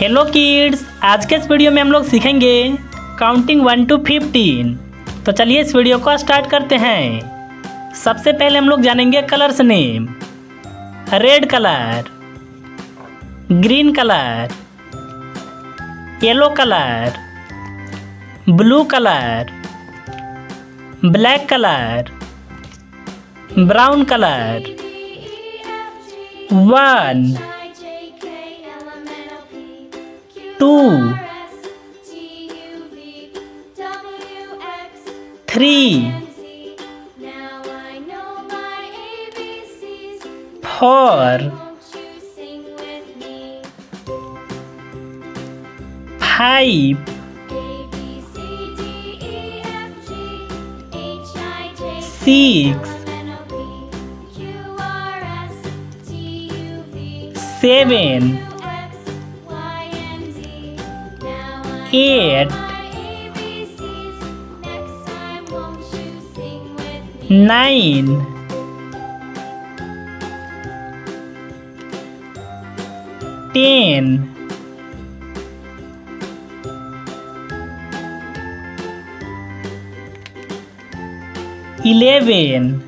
Hello kids, आज के इस वीडियो में हम लोग सीखेंगे काउंटिंग 1 to 15। तो चलिए इस वीडियो को स्टार्ट करते हैं। सबसे पहले हम लोग जानेंगे colours name. Red colour, green colour, yellow colour, blue colour, black colour, brown colour. 1 2 3 4 5 6 7 8 9 10 11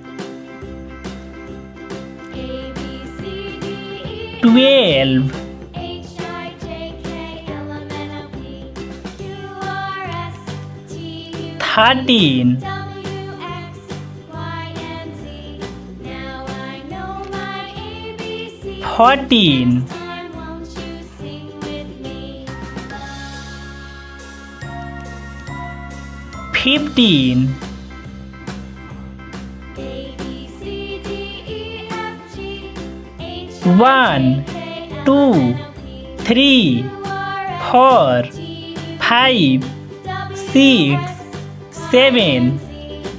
12 13 14 15 1 2 3 4 5 6 7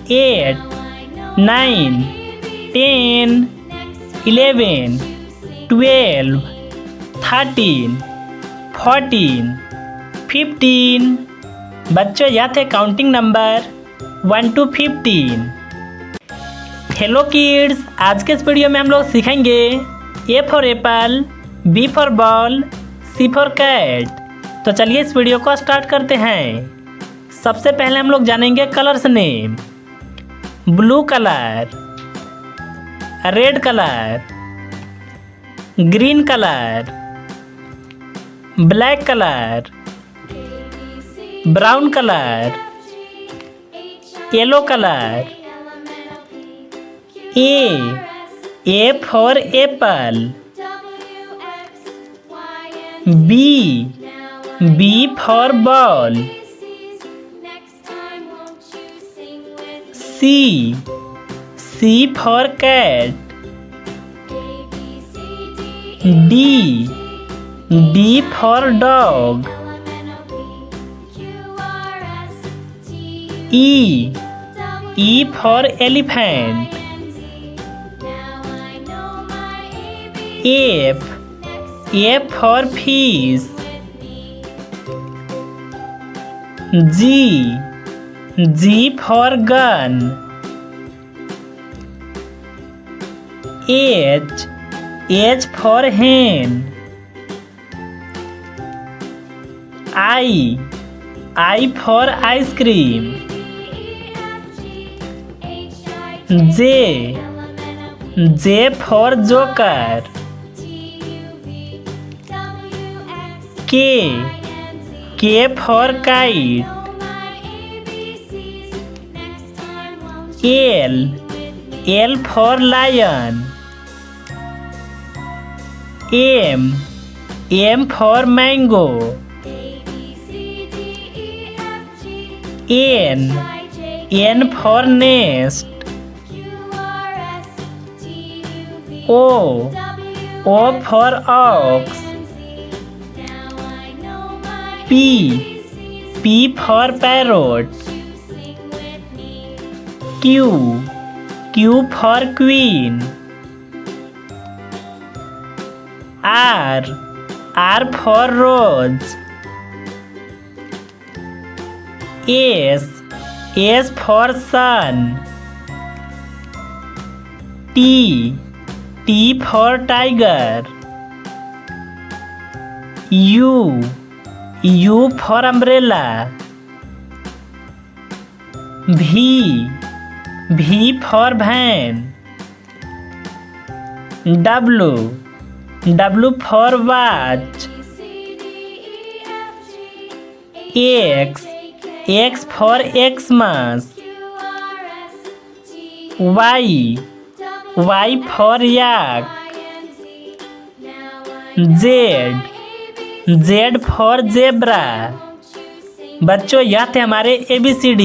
8 9 10 11 12 13 14 15। बच्चों, यह थे counting number 1 to 15। Hello kids, आज के इस वीडियो में हम लोग सीखेंगे A for apple, B for ball, C for cat. तो चलिए इस वीडियो को स्टार्ट करते हैं। सबसे पहले हम लोग जानेंगे colours name. Blue colour, red colour, green colour, black colour, brown colour, yellow colour. A for apple, B for ball, C for cat, D for dog, E for elephant, F for fish, G for gun, H for hen, I for ice cream, J for joker, K for kite, L for lion, M for mango, N for nest, O for ox, P for parrot, Q for queen, are for rose, S for sun, T for tiger, U for umbrella. V for van. W for watch. X for Xmas. Y for yak. Z for zebra. बच्चों यह थे हमारे ABCD।